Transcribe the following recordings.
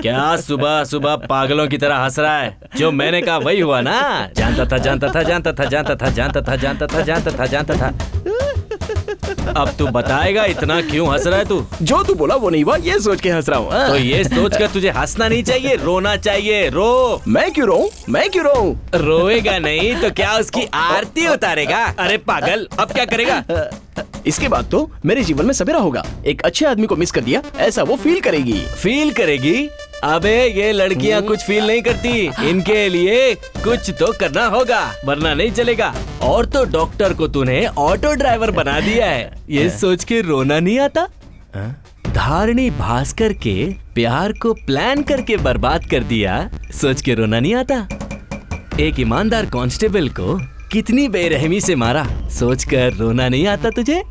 क्या सुबह सुबह पागलों की तरह हंस रहा है? जो मैंने कहा वही हुआ ना? जानता था जानता था जानता था जानता था जानता था जानता था जानता था जानता था। अब तू बताएगा इतना क्यों हंस रहा है तू? जो तू बोला वो नहीं हुआ, ये सोच के हंस रहा हूँ। तो ये सोच कर तुझे हंसना नहीं चाहिए, रोना चाहिए। रो। मैं क्यों रोऊं? मैं क्यों रोऊं? रोएगा नहीं तो क्या उसकी आरती उतारेगा? अरे पागल, अब क्या करेगा? इसके बाद तो मेरे जीवन में सवेरा होगा। एक अच्छे आदमी को मिस कर दिया ऐसा वो फील करेगी। फील करेगी? अबे ये लड़कियां कुछ फील नहीं करती, इनके लिए कुछ तो करना होगा वरना नहीं चलेगा। और तो डॉक्टर को तूने ऑटो ड्राइवर बना दिया है, ये सोच के रोना नहीं आता? धारणी भास्कर के प्यार को प्लान करके बर्बाद कर दिया, सोच के रोना नहीं आता? एक ईमानदार कांस्टेबल को कितनी बेरहमी से मारा, सोच कर रोना नहीं आता तुझे?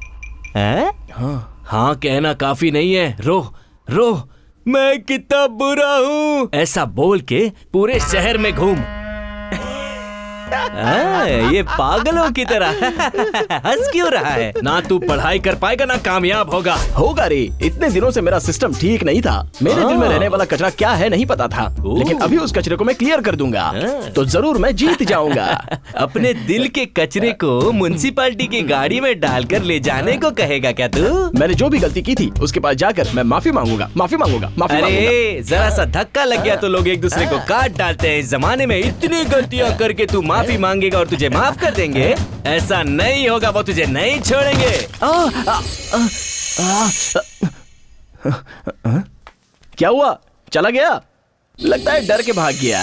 हाँ कहना काफी नहीं है, रो रो। मैं कितना बुरा हूँ ऐसा बोल के पूरे शहर में घूम। ये पागलों की तरह हंस क्यों रहा है? ना तू पढ़ाई कर पाएगा ना कामयाब होगा रे। इतने दिनों से मेरा सिस्टम ठीक नहीं था। मेरे दिल में रहने वाला कचरा क्या है नहीं पता था, लेकिन अभी उस कचरे को मैं क्लियर कर दूंगा तो जरूर मैं जीत जाऊंगा। अपने दिल के कचरे को म्युनिसिपैलिटी की गाड़ी में डालकर ले जाने को कहेगा क्या तू? मैंने जो भी गलती की थी उसके पास जाकर मैं माफी मांगूंगा, माफी मांगूंगा, माफी मांगूंगा। अरे जरा सा धक्का लग गया तो लोग एक दूसरे को काट डालते हैं। इस जमाने में इतनी गलतियां करके तू माफी मांगेगा और तुझे माफ कर देंगे? ऐसा नहीं होगा, वो तुझे नहीं छोड़ेंगे। क्या हुआ? चला गया? लगता है डर के भाग गया।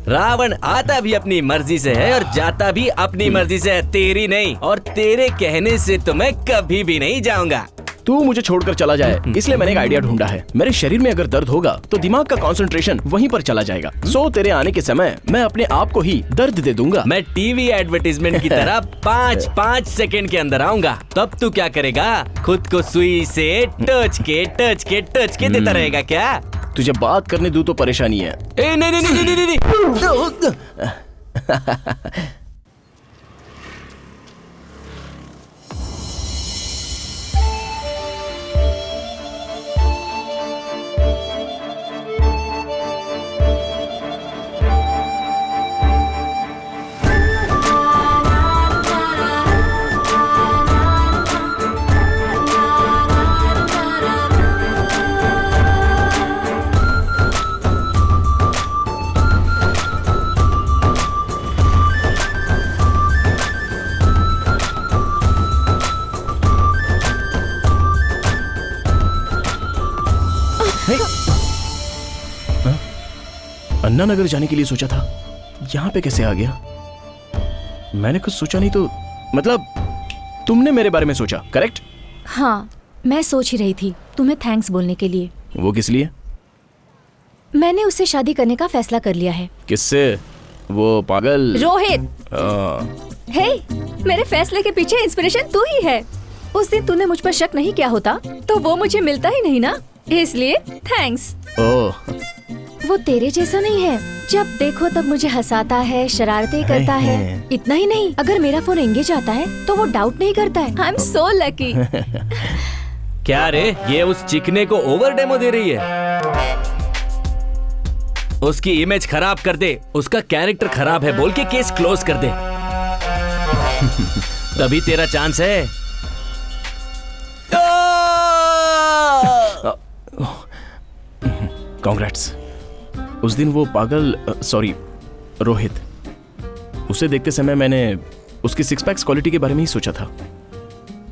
रावण आता भी अपनी मर्जी से है और जाता भी अपनी मर्जी से है, तेरी नहीं। और तेरे कहने से तो मैं कभी भी नहीं जाऊंगा। तू मुझे छोड़कर चला जाए इसलिए मैंने एक आइडिया ढूंढा है। मेरे शरीर में अगर दर्द होगा तो दिमाग का कंसंट्रेशन वहीं पर चला जाएगा। सो तेरे आने के समय मैं अपने आप को ही दर्द दे दूंगा। मैं टीवी एडवर्टाइजमेंट की तरह 5 सेकंड के अंदर आऊंगा। तब तू क्या करेगा? खुद को सुई से टच के देता रहेगा क्या? तुझे बात करने दूं तो परेशानी है। नहीं। अन्ना नगर जाने के लिए सोचा था, यहाँ पे कैसे आ गया? मैंने कुछ सोचा नहीं तो मतलब तुमने मेरे बारे में सोचा, करेक्ट? हाँ, मैं सोच ही रही थी तुम्हें थैंक्स बोलने के लिए। वो किस लिए? मैंने उससे शादी करने का फैसला कर लिया है। किससे? वो पागल रोहित। हे, मेरे फैसले के पीछे इंस्पिरेशन तू ही है। उस दिन तूने मुझ पर शक नहीं किया होता तो वो मुझे मिलता ही नहीं ना, इसलिए थैंक्स। वो तेरे जैसा नहीं है, जब देखो तब मुझे हंसाता है, शरारतें करता है। इतना ही नहीं, अगर मेरा फोन एंगेज आता है तो वो डाउट नहीं करता है। I am so lucky. क्या रे, ये उस चिकने को ओवर डेमो दे रही है? उसकी इमेज खराब कर दे, उसका कैरेक्टर खराब है बोल के केस क्लोज कर दे। तभी तेरा चांस है। कांग्रेट्स। उस दिन वो पागल सॉरी रोहित, उसे देखते समय मैंने उसकी 6 पैक्स क्वालिटी के बारे में ही सोचा था,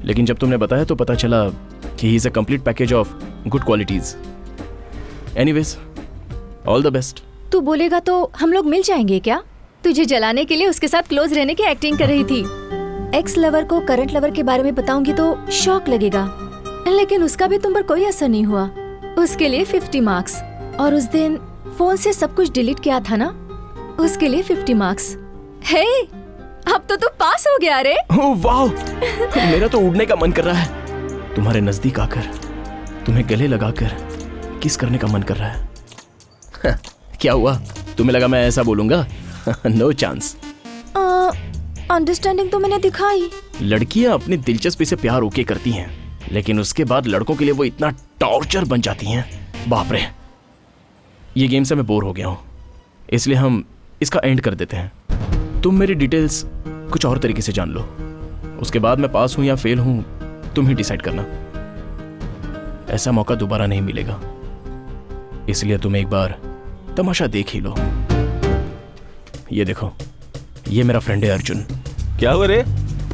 लेकिन जब तुमने बताया तो पता चला कि he is a complete package of good qualities. Anyways, all the best. तू बोलेगा तो हम लोग मिल जाएंगे क्या? तुझे जलाने के लिए उसके साथ क्लोज रहने की एक्टिंग कर रही थी। एक्स लवर को करंट लवर के बारे में बताऊंगी तो शॉक लगेगा, लेकिन उसका भी तुम पर कोई असर नहीं हुआ। उसके लिए 50 मार्क्स। और उस दिन फोन से सब कुछ डिलीट किया था ना, उसके लिए 50 मार्क्स। हे, अब तो तू पास हो गया रे। वाह, मेरा तो उड़ने का मन कर रहा है। तुम्हारे नजदीक आकर तुम्हें गले लगाकर किस करने का मन कर रहा है। क्या हुआ, तुम्हें लगा मैं ऐसा बोलूंगा? No chance. अंडरस्टैंडिंग तो मैंने दिखाई। लड़कियां अपनी दिलचस्पी से प्यार ओके करती हैं, लेकिन उसके बाद लड़कों के लिए वो इतना टॉर्चर बन जाती हैं, बाप रे। ये गेम से मैं बोर हो गया हूं, इसलिए हम इसका एंड कर देते हैं। तुम मेरी डिटेल्स कुछ और तरीके से जान लो, उसके बाद मैं पास हूं या फेल हूं तुम ही डिसाइड करना। ऐसा मौका दोबारा नहीं मिलेगा, इसलिए तुम एक बार तमाशा देख ही लो। ये देखो, ये मेरा फ्रेंड है अर्जुन। क्या हुआ रे,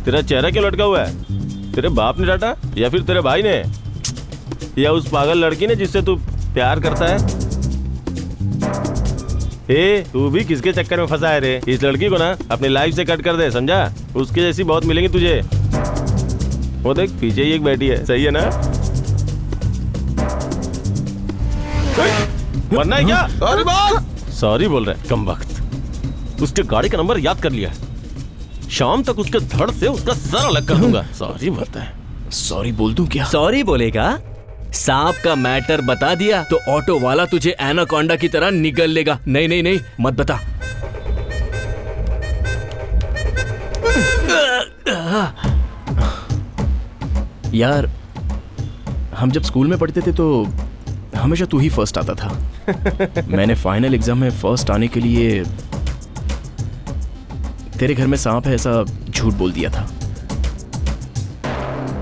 तेरा चेहरा क्यों लटका हुआ है? तेरे बाप ने डांटा या फिर तेरे भाई ने, या उस पागल लड़की ने जिससे तू प्यार करता है? ए, तू भी किसके चक्कर में फंसा है रे? इस लड़की को ना अपनी लाइफ से कट कर दे, समझा? उसके जैसी बहुत मिलेंगी तुझे। वो देख पीछे ही एक बैठी है, सही है ना? वरना है क्या? सॉरी बोल। सॉरी बोल रहा है कम वक्त। उसके गाड़ी का नंबर याद कर लिया है, शाम तक उसके धड़ से उसका सर अलग कर दूंगा। सॉरी बोलता है। सॉरी बोल दूं क्या? सॉरी बोलेगा? सांप का मैटर बता दिया तो ऑटो वाला तुझे एनाकोंडा की तरह निगल लेगा। नहीं नहीं नहीं, मत बता। यार, हम जब स्कूल में पढ़ते थे तो हमेशा तू ही फर्स्ट आता था। मैंने फाइनल एग्जाम में फर्स्ट आने के लिए तेरे घर में सांप है ऐसा झूठ बोल दिया था।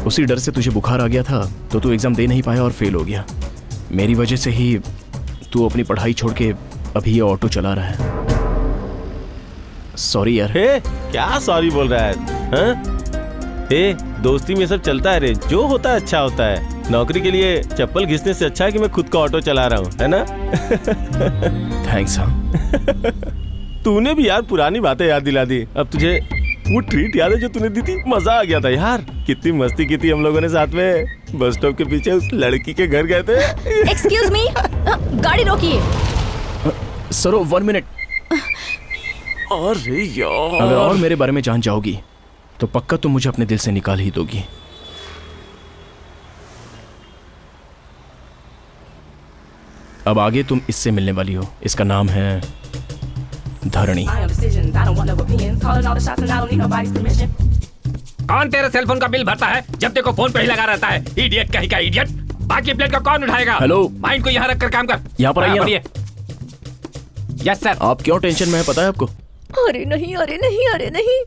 उसी डर से तुझे बुखार आ गया था तो तू एग्जाम दे नहीं पाया और फेल हो गया। मेरी वजह से ही तू अपनी पढ़ाई छोड़ के अभी ये ऑटो चला रहा है। सॉरी यार। हे, क्या सॉरी बोल रहा है? हाँ? हे, दोस्ती में सब चलता है रे, जो होता है अच्छा होता है। नौकरी के लिए चप्पल घिसने से अच्छा है कि मैं खुद का ऑटो चला रहा हूँ, है ना? थैंक्स। हाँ, तूने भी यार पुरानी बातें याद दिला दी। अब तुझे वो ट्रीट याद है जो तूने दी थी? मजा आ गया था यार, कितनी मस्ती की थी हम लोगों ने साथ में। बस स्टॉप के पीछे उस लड़की के घर गए थे। एक्सक्यूज मी, गाड़ी रोकिए। सरो 1 मिनट। अरे यार, अगर और मेरे बारे में जान जाओगी तो पक्का तुम मुझे अपने दिल से निकाल ही दोगी। अब आगे तुम इससे मिलने वाली हो, इसका नाम है धरणी। कौन तेरे सेलफोन का बिल भरता है जब देखो फोन पे ही लगा रहता है? इडियट कहीं का इडियट। बाकी प्लेट का कौन उठाएगा? हेलो, माइंड को यहाँ रख कर काम कर। यहाँ पर आइए ना। Yes sir. आप क्यों टेंशन में है पता है आपको? अरे नहीं, अरे नहीं, अरे नहीं,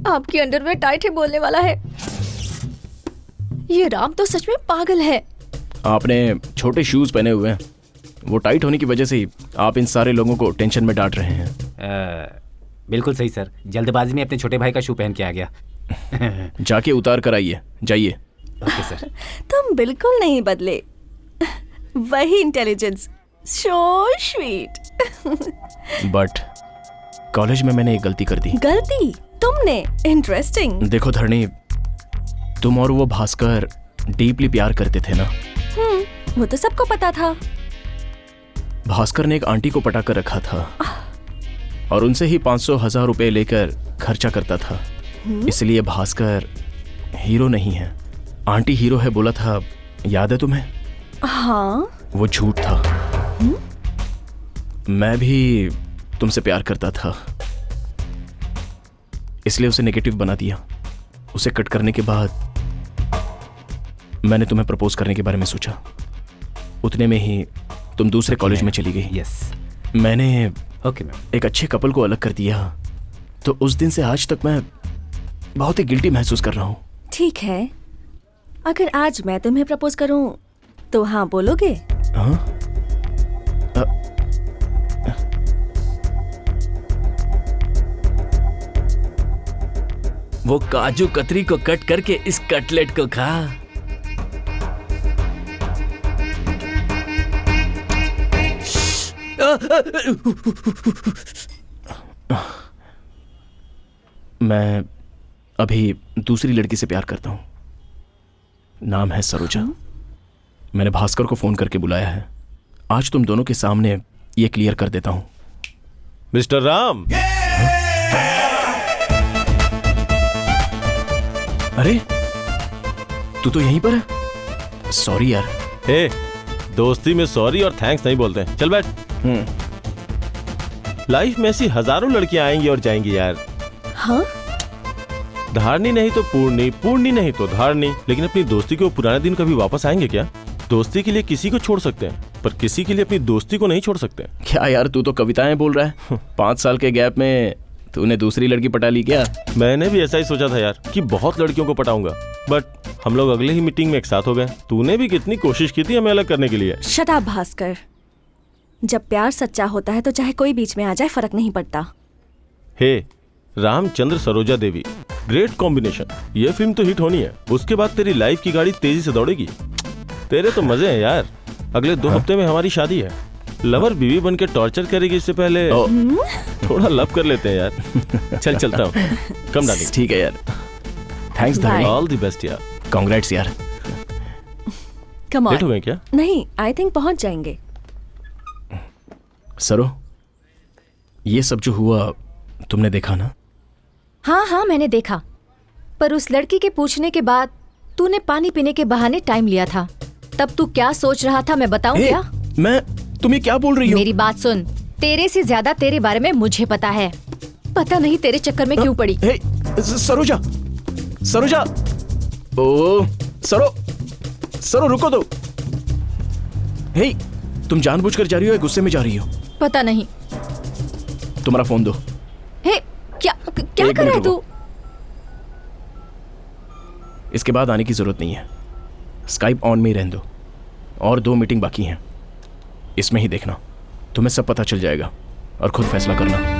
आपकी अंडरवेयर टाइट है बोलने वाला है। ये राम तो सच में पागल है। आपने छोटे शूज पहने हुए हैं, वो टाइट होने की वजह से ही आप इन सारे लोगों को टेंशन में डांट रहे हैं। बिल्कुल सही सर, जल्दबाजी में अपने छोटे भाई का शू पहन के आ गया। जाके उतार कर आइए, जाइए। Okay sir. तुम बिल्कुल नहीं बदले, वही intelligence, so sweet. But college में मैंने एक गलती कर दी। गलती? तुमने? इंटरेस्टिंग। देखो धरणी, तुम और वो भास्कर डीपली प्यार करते थे ना? वो तो सबको पता था। भास्कर ने एक आंटी को पटा कर रखा था और उनसे ही 500,000 रुपए लेकर खर्चा करता था। इसलिए भास्कर हीरो नहीं है, आंटी हीरो है बोला था, याद है तुम्हें? हाँ। वो झूठ था। मैं भी तुमसे प्यार करता था, इसलिए उसे नेगेटिव बना दिया। उसे कट करने के बाद मैंने तुम्हें प्रपोज करने के बारे में सोचा। उतने में ही तुम दूसरे कॉलेज में चली गई। यस। मैंने ओके मैम। एक अच्छे कपल को अलग कर दिया, तो उस दिन से आज तक मैं बहुत ही गिल्टी महसूस कर रहा हूँ। ठीक है, अगर आज मैं तुम्हें प्रपोज करूं तो हाँ बोलोगे? हाँ? वो काजू कतरी को कट करके इस कटलेट को खा। मैं अभी दूसरी लड़की से प्यार करता हूँ, नाम है सरोजा। मैंने भास्कर को फोन करके बुलाया है। आज तुम दोनों के सामने ये क्लियर कर देता हूँ। मिस्टर राम। अरे तू तो यहीं पर है? सॉरी यार। हे, दोस्ती में सॉरी और थैंक्स नहीं बोलते हैं। चल बैठ। लाइफ में ऐसी हजारों लड़कियां आएंगी और जाएंगी यार। हाँ? धारनी नहीं तो पूर्णी, पूर्णी नहीं तो धारनी। लेकिन अपनी दोस्ती के वो पुराने दिन कभी वापस आएंगे क्या? दोस्ती के लिए किसी को छोड़ सकते हैं, पर किसी के लिए अपनी दोस्ती को नहीं छोड़ सकते। क्या यार, तू तो कविताएं बोल रहा है। 5 साल के गैप में तूने दूसरी लड़की पटा ली क्या? मैंने भी ऐसा ही सोचा था यार कि बहुत लड़कियों को पटाऊंगा, बट हम लोग अगले ही मीटिंग में एक साथ हो गए। तूने भी कितनी कोशिश की थी हमें अलग करने के लिए। Shut up Bhaskar. जब प्यार सच्चा होता है तो चाहे कोई बीच में आ जाए फर्क नहीं पड़ता। हे, रामचंद्र सरोजा देवी, ग्रेट कॉम्बिनेशन। ये फिल्म तो हिट होनी है, उसके बाद तेरी लाइफ की गाड़ी तेजी से दौड़ेगी। तेरे तो मजे हैं यार। अगले 2 हफ्ते में हमारी शादी है। लवर बीवी बन के टॉर्चर करेगी, इससे पहले थोड़ा लव कर लेते हैं यार। चल चलता हूँ। कम डालिंग। ठीक है यार, थैंक्स धर्मी। ऑल द बेस्ट यार। कांग्रेट्स यार। कम लेट हो ऑन। गए क्या? नहीं, आई थिंक पहुंच जाएंगे। सरो, ये सब जो हुआ तुमने देखा ना? हाँ हाँ मैंने देखा, पर उस लड़की के पूछने के बाद तूने पानी पीने के बहाने टाइम लिया था। तब तू क्या सोच रहा था मैं बताऊं क्या? तुम ये क्या बोल रही हो? मेरी बात सुन, तेरे से ज्यादा तेरे बारे में मुझे पता है। पता नहीं तेरे चक्कर में क्यों पड़ी। सरोजा, सरोजा, ओ सरो, सरो रुको तो। हे, तुम जानबूझकर जा रही हो या गुस्से में जा रही हो? पता नहीं। तुम्हारा फोन दो। हे, क्या एक कर रहा है मिनट तू? इसके बाद आने की जरूरत नहीं है। स्काइप ऑन में ही रहने दो। और 2 मीटिंग बाकी हैं, इसमें ही देखना। तुम्हें सब पता चल जाएगा और खुद फैसला करना।